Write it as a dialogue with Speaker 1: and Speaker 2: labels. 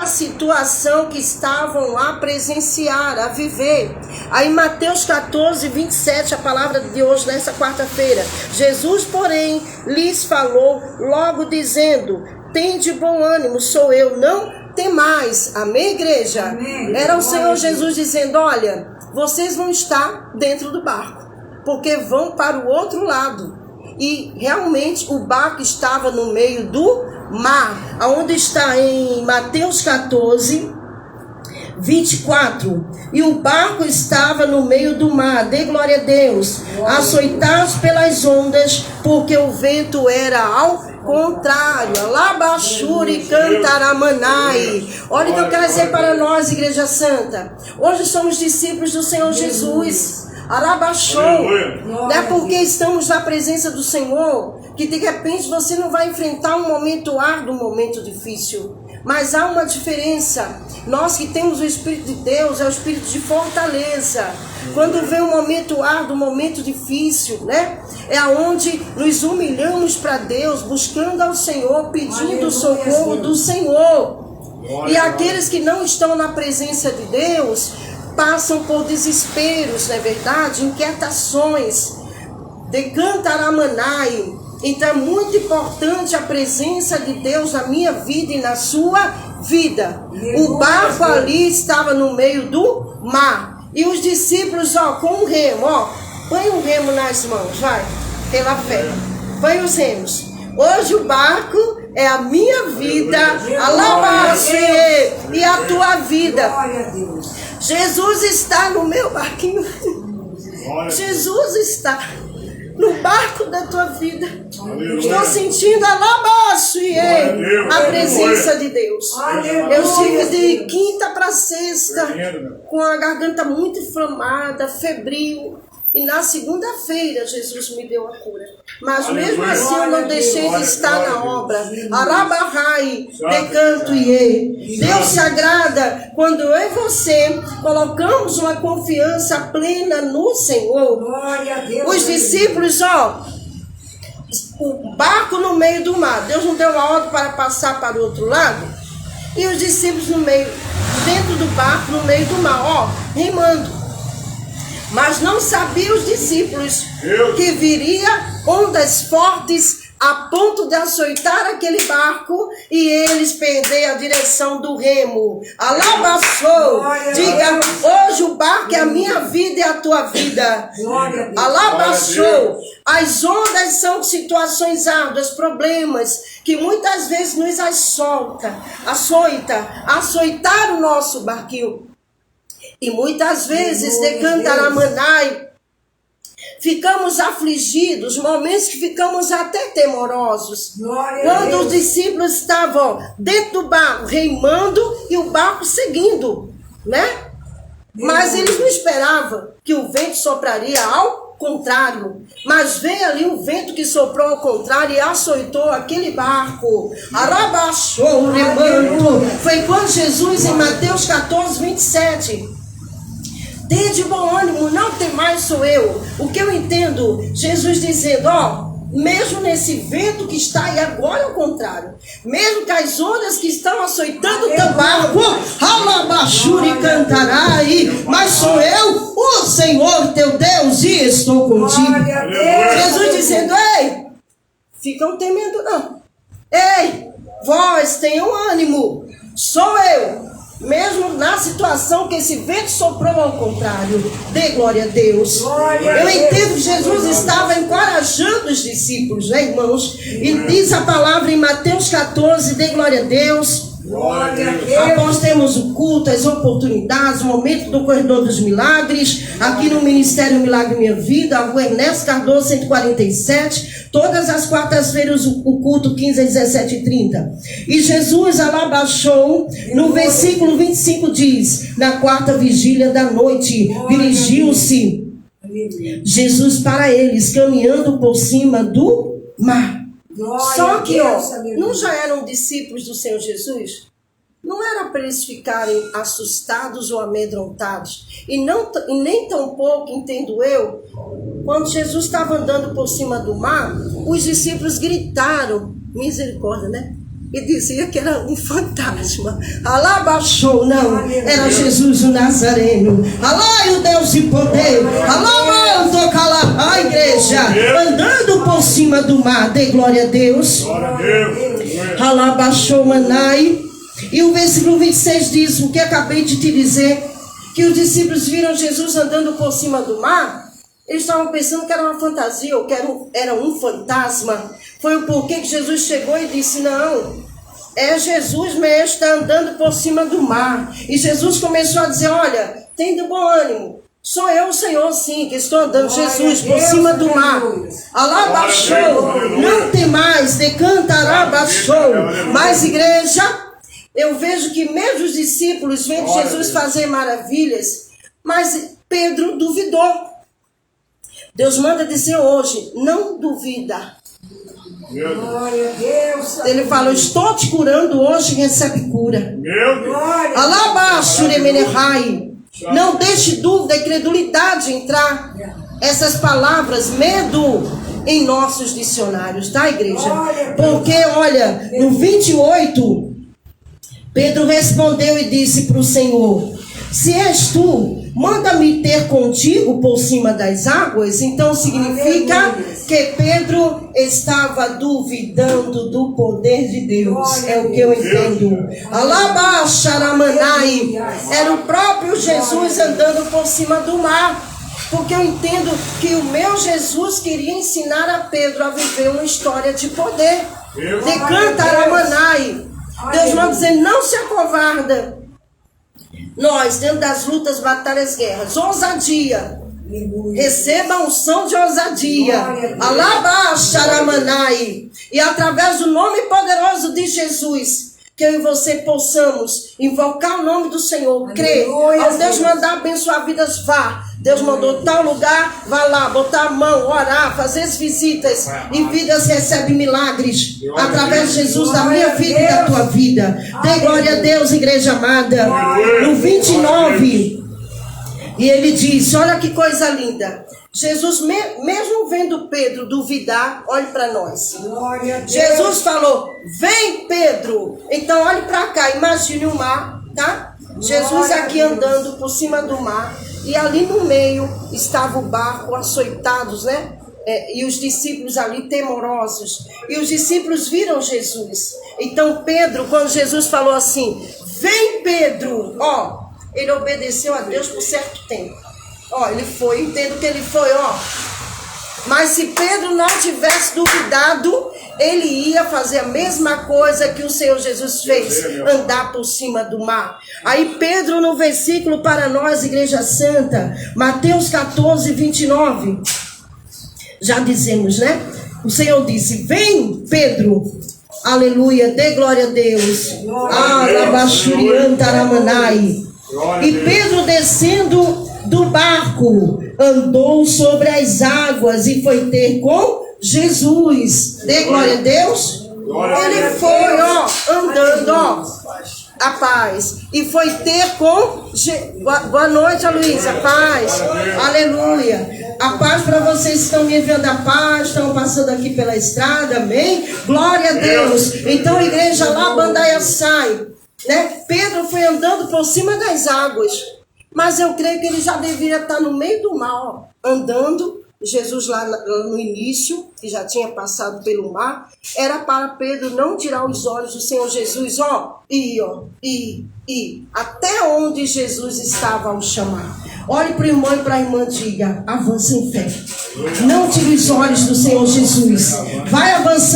Speaker 1: situação que estavam lá a presenciar, a viver. Aí Mateus 14, 27, a palavra de hoje nessa quarta-feira. Jesus, porém, lhes falou logo dizendo: tende bom ânimo, sou eu, não temais. Amém, igreja?
Speaker 2: Amém.
Speaker 1: Era o Senhor Jesus dizendo: olha, vocês vão estar dentro do barco, porque vão para o outro lado. E realmente o barco estava no meio do mar, aonde está em Mateus 14, 24. E o barco estava no meio do mar, dê glória a Deus, açoitados pelas ondas, porque o vento era ao contrário. Alabachuri cantaramanai. Olha o que eu quero dizer para nós, Igreja Santa. Hoje somos discípulos do Senhor Jesus. Arabachou, não é porque estamos na presença do Senhor que de repente você não vai enfrentar um momento árduo, um momento difícil. Mas há uma diferença. Nós que temos o Espírito de Deus, é o Espírito de fortaleza. Quando vem um momento árduo, um momento difícil, né? É aonde nos humilhamos para Deus, buscando ao Senhor, pedindo o socorro do Senhor. E aqueles que não estão na presença de Deus passam por desesperos, não é verdade? Inquietações, decantaramanai. Então é muito importante a presença de Deus na minha vida e na sua vida. O barco ali estava no meio do mar. E os discípulos, com um remo, põe um remo nas mãos, vai, pela fé. Põe os remos. Hoje o barco é a minha vida, e a tua vida. Jesus está no meu barquinho. Jesus está no barco da tua vida. Estou sentindo a presença de Deus. Eu estive de quinta para sexta com a garganta muito inflamada, febril. E na segunda-feira Jesus me deu a cura. Mas mesmo assim eu não deixei de estar na obra. Arabahai, decanto e Deus se agrada quando eu e você colocamos uma confiança plena no Senhor. Os discípulos, o barco no meio do mar. Deus não deu uma ordem para passar para o outro lado. E os discípulos dentro do barco, no meio do mar, remando. Mas não sabiam os discípulos que viria ondas fortes a ponto de açoitar aquele barco e eles perder a direção do remo. Alabaçou. Diga, hoje o barco é a minha vida e a tua vida. Alabaçou. As ondas são situações árduas, problemas que muitas vezes nos açoitar o nosso barquinho. E muitas vezes, decantaramanai, ficamos afligidos, momentos que ficamos até temorosos. Quando os discípulos estavam dentro do barco, remando e o barco seguindo, né? Mas eles não esperavam que o vento sopraria ao contrário. Mas veio ali um vento que soprou ao contrário e açoitou aquele barco. Arabaxou, remando. Foi quando Jesus, em Mateus 14, 27... Tende bom ânimo, não temais, sou eu. O que eu entendo, Jesus dizendo, mesmo nesse vento que está, e agora é o contrário, mesmo que as ondas que estão açoitando o teu barco, alabachuri cantarai, mas sou eu, o Senhor teu Deus, e estou contigo. Jesus dizendo, ei, ficam temendo não. Ei, vós tenham ânimo, sou eu. Mesmo na situação que esse vento soprou ao contrário, dê glória a Deus. Eu entendo que Jesus estava encorajando os discípulos, né, irmãos? E diz a palavra em Mateus 14, dê glória a Deus. Após termos o culto, as oportunidades, o momento do corredor dos milagres, aqui no Ministério Milagre Minha Vida, a rua Ernesto Cardoso 147, todas as quartas-feiras o culto 15 às 17h30. E Jesus alabaxou, no versículo 25 diz, na quarta vigília da noite, dirigiu-se Jesus para eles, caminhando por cima do mar. Só que, não já eram discípulos do Senhor Jesus? Não era para eles ficarem assustados ou amedrontados. E nem tão pouco, entendo eu, quando Jesus estava andando por cima do mar, os discípulos gritaram, misericórdia, né? e dizia que era um fantasma. Alá baixou, não, era Jesus o Nazareno. Alá, o Deus de poder. Alá, mando calar a igreja, andando por cima do mar. Dê glória a Deus. Alá baixou, manai. E o versículo 26 diz o que acabei de te dizer, que os discípulos viram Jesus andando por cima do mar. Eles estavam pensando que era uma fantasia, ou que era um fantasma. Foi o porquê que Jesus chegou e disse, não, é Jesus mesmo, está andando por cima do mar. E Jesus começou a dizer, olha, tem de bom ânimo. Sou eu, o Senhor, sim, que estou andando, Jesus, por cima do mar. Alá baixou, não tem mais, decantará baixou. Mas igreja, eu vejo que mesmo os discípulos vendo Jesus fazer maravilhas, mas Pedro duvidou. Deus manda dizer hoje, não duvida.
Speaker 2: Glória a Deus.
Speaker 1: Ele falou, estou te curando hoje, recebe cura. Alá baixo, não deixe dúvida e credulidade entrar. Essas palavras, medo, em nossos dicionários, tá, igreja? Porque, olha, no 28, Pedro respondeu e disse para o Senhor, se és tu, manda-me ter contigo por cima das águas. Então significa que Pedro estava duvidando do poder de Deus. É o que eu entendo. Alá xaramanai, era o próprio Jesus andando por cima do mar. Porque eu entendo que o meu Jesus queria ensinar a Pedro a viver uma história de poder. Decanta aramanai. Deus manda dizer, não se acovarda. Nós, dentro das lutas, batalhas, guerras, ousadia. Receba a unção de ousadia. Alá xaramanai. E através do nome poderoso de Jesus, que eu e você possamos invocar o nome do Senhor, crer. Ao Deus mandar abençoar vidas, vá. Deus mandou tal lugar, vá lá, botar a mão, orar, fazer as visitas. E vidas recebem milagres através de Jesus, da minha vida e da tua vida. Dê glória a Deus, igreja amada. No 29, e ele disse, olha que coisa linda. Jesus, mesmo vendo Pedro duvidar, olhe para nós. Jesus falou, vem Pedro. Então olhe para cá, imagine o mar, tá? Jesus aqui andando por cima do mar. E ali no meio estava o barco, açoitados, né? E os discípulos ali temorosos. E os discípulos viram Jesus. Então Pedro, quando Jesus falou assim, vem Pedro, ó, ele obedeceu a Deus por certo tempo. Ó, ele foi, entendo que ele foi, ó. Mas se Pedro não tivesse duvidado, ele ia fazer a mesma coisa que o Senhor Jesus fez, andar por cima do mar. Aí Pedro, no versículo para nós, Igreja Santa, Mateus 14, 29, já dizemos, né? O Senhor disse, vem Pedro, aleluia, dê glória a Deus. E Pedro, descendo do barco, andou sobre as águas e foi ter com Jesus. Dê glória a Deus. Ele foi, ó, andando, ó, a paz. E foi ter com boa noite, Aloísa, paz. Aleluia. A paz para vocês que estão me enviando a paz, estão passando aqui pela estrada, amém? Glória a Deus. Então, igreja lá, Bandaia sai, né? Pedro foi andando por cima das águas. Mas eu creio que ele já deveria estar no meio do mar, ó, andando. Jesus lá no início, que já tinha passado pelo mar, era para Pedro não tirar os olhos do Senhor Jesus, ó, até onde Jesus estava ao chamar. Olhe para o irmão e para a irmã, diga, avança em fé. Não tire os olhos do Senhor Jesus. Vai avançando.